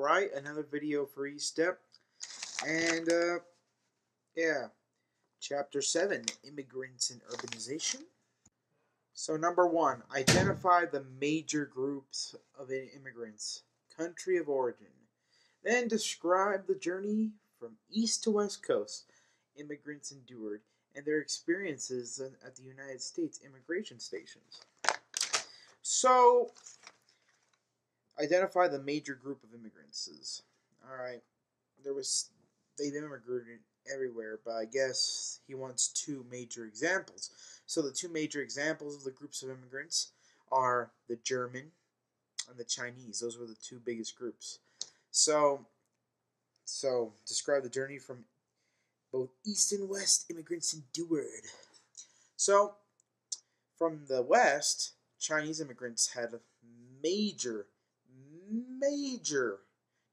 Alright, another video for estep. And, yeah. Chapter 7, Immigrants and Urbanization. So, number 1, identify the major groups of immigrants. Country of origin. Then describe the journey from east to west coast immigrants endured and their experiences at the United States immigration stations. So, identify the major group of immigrants. All right, they've immigrated everywhere, but I guess he wants two major examples. So the two major examples of the groups of immigrants are the German and the Chinese. Those were the two biggest groups. So describe the journey from both east and west immigrants endured. So from the west, Chinese immigrants had major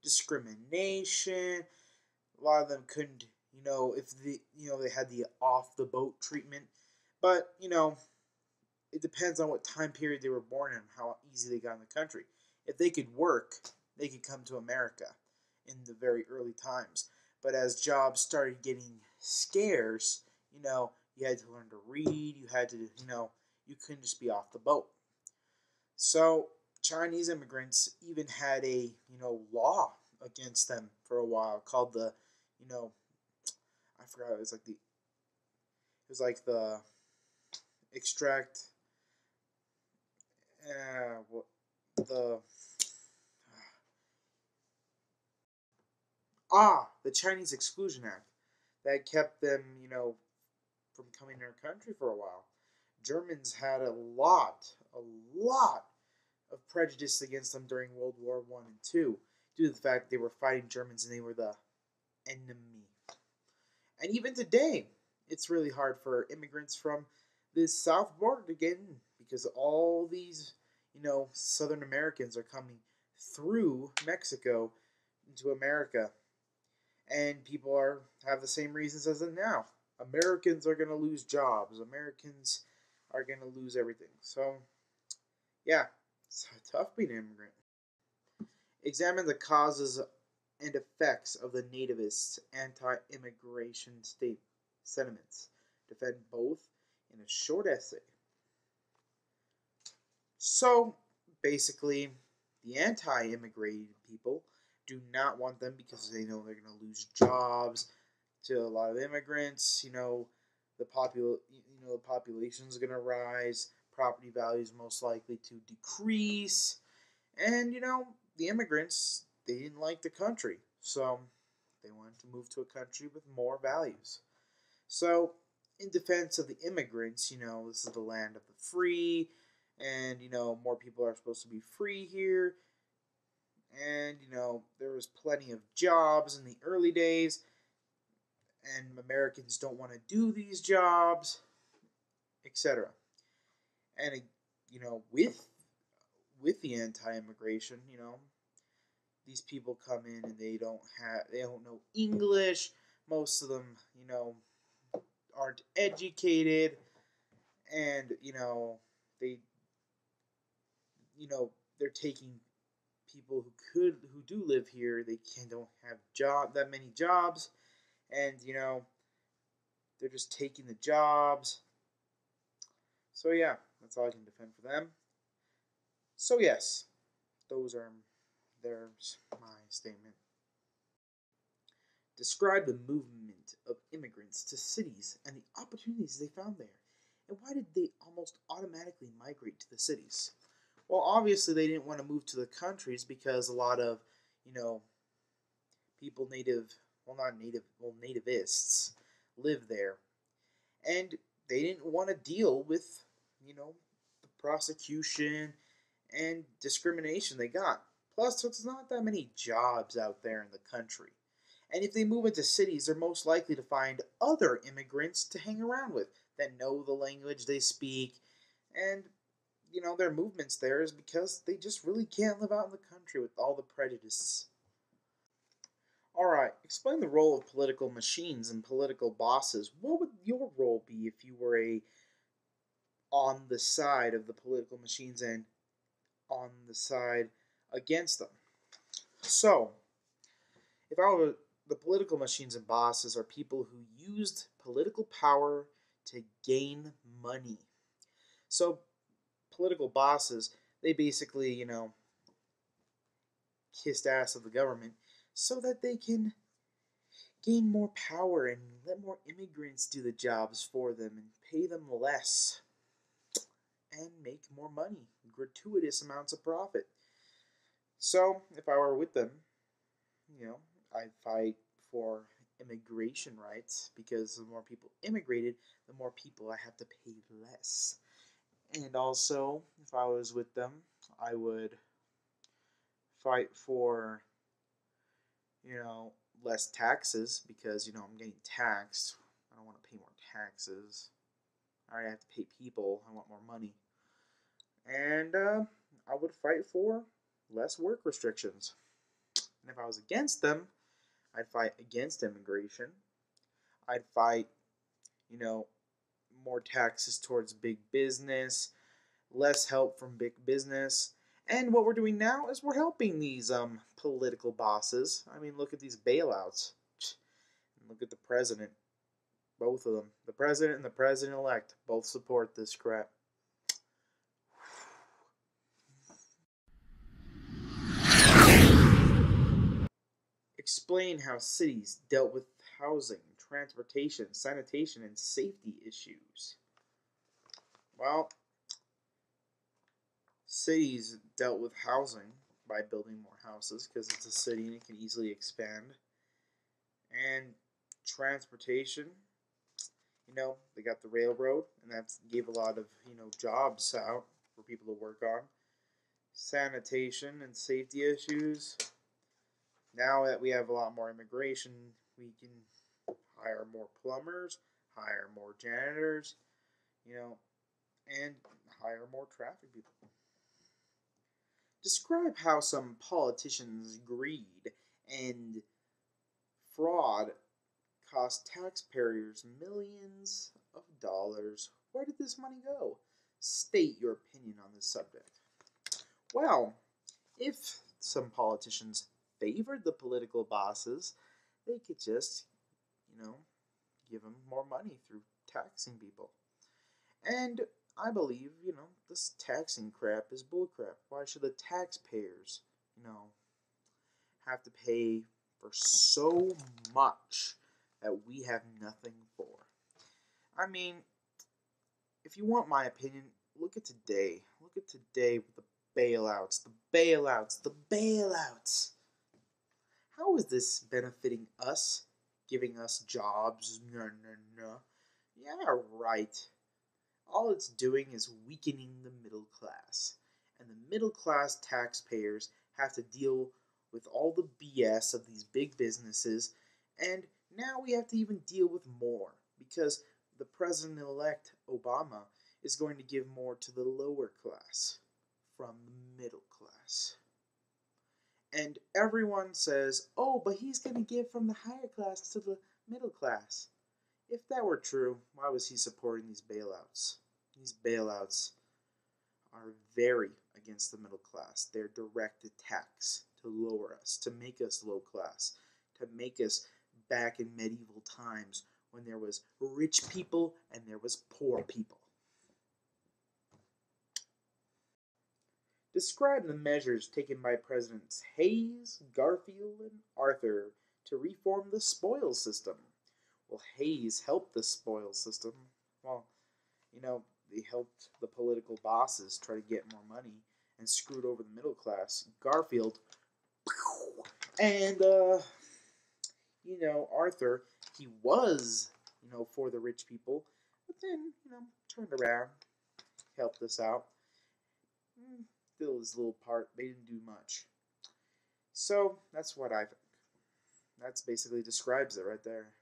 discrimination. A lot of them couldn't, if they had the off the boat treatment. But, it depends on what time period they were born in, how easy they got in the country. If they could work, they could come to America in the very early times. But as jobs started getting scarce, you had to learn to read, you had to, you couldn't just be off the boat. So Chinese immigrants even had a, law against them for a while called the, I forgot, it was like the extract, the Chinese Exclusion Act that kept them, from coming to our country for a while. Germans had a lot of prejudice against them during World War I and II, due to the fact that they were fighting Germans and they were the enemy. And even today, it's really hard for immigrants from the south border to get in because all these, Southern Americans are coming through Mexico into America. And people have the same reasons as them now. Americans are going to lose jobs. Americans are going to lose everything. So, yeah, it's tough being an immigrant. Examine the causes and effects of the nativists' anti-immigration sentiments. Defend both in a short essay. So, basically, the anti-immigrated people do not want them because they know they're going to lose jobs to a lot of immigrants. The population is going to rise. Property values most likely to decrease. And, the immigrants, they didn't like the country. So they wanted to move to a country with more values. So in defense of the immigrants, this is the land of the free. And, more people are supposed to be free here. And, there was plenty of jobs in the early days. And Americans don't want to do these jobs, etc. And, with the anti-immigration, these people come in and they don't know English. Most of them, aren't educated, and they're taking people who do live here. They don't have that many jobs, and they're just taking the jobs. So yeah, that's all I can defend for them. So yes, there's my statement. Describe the movement of immigrants to cities and the opportunities they found there. And why did they almost automatically migrate to the cities? Well, obviously they didn't want to move to the countries because a lot of, people nativists live there. And they didn't want to deal with, the prosecution and discrimination they got. Plus, there's not that many jobs out there in the country. And if they move into cities, they're most likely to find other immigrants to hang around with that know the language they speak. And, their movements there is because they just really can't live out in the country with all the prejudice. Alright, explain the role of political machines and political bosses. What would your role be if you were on the side of the political machines and on the side against them? So, if I were the political machines and bosses are people who used political power to gain money. So, political bosses, they basically, kissed ass of the government so that they can gain more power and let more immigrants do the jobs for them and pay them less and make more money, gratuitous amounts of profit. So, if I were with them, I'd fight for immigration rights because the more people immigrated, the more people I have to pay less. And also, if I was with them, I would fight for, you know, less taxes because, I'm getting taxed. I don't want to pay more taxes. I already have to pay people. I want more money. And I would fight for less work restrictions. And if I was against them, I'd fight against immigration. I'd fight, you know, more taxes towards big business, less help from big business. And what we're doing now is we're helping these political bosses. I mean, look at these bailouts. Look at the president. Both of them. The president and the president-elect both support this crap. Explain how cities dealt with housing, transportation, sanitation, and safety issues. Well, cities dealt with housing by building more houses because it's a city and it can easily expand. And transportation, they got the railroad, and that gave a lot of, jobs out for people to work on. Sanitation and safety issues. Now that we have a lot more immigration, we can hire more plumbers, hire more janitors, and hire more traffic people. Describe how some politicians' greed and fraud cost taxpayers millions of dollars. Where did this money go? State your opinion on this subject. Well, if some politicians favored the political bosses, they could just, give them more money through taxing people. And I believe, this taxing crap is bullcrap. Why should the taxpayers, have to pay for so much that we have nothing for? I mean, if you want my opinion, look at today. Look at today with the bailouts, the bailouts, the bailouts. How is this benefiting us? Giving us jobs? No, no, no. Yeah, right. All it's doing is weakening the middle class. And the middle class taxpayers have to deal with all the BS of these big businesses. And now we have to even deal with more because the president-elect Obama is going to give more to the lower class from the middle class. And everyone says, oh, but he's going to give from the higher class to the middle class. If that were true, why was he supporting these bailouts? These bailouts are very against the middle class. They're direct attacks to lower us, to make us low class, to make us back in medieval times when there was rich people and there was poor people. Describe the measures taken by Presidents Hayes, Garfield, and Arthur to reform the spoils system. Well, Hayes helped the spoils system. Well, they helped the political bosses try to get more money and screwed over the middle class. Garfield and Arthur, he was, for the rich people, but then, turned around, helped us out. Did his little part. They didn't do much. So that's what I think. That's basically describes it right there.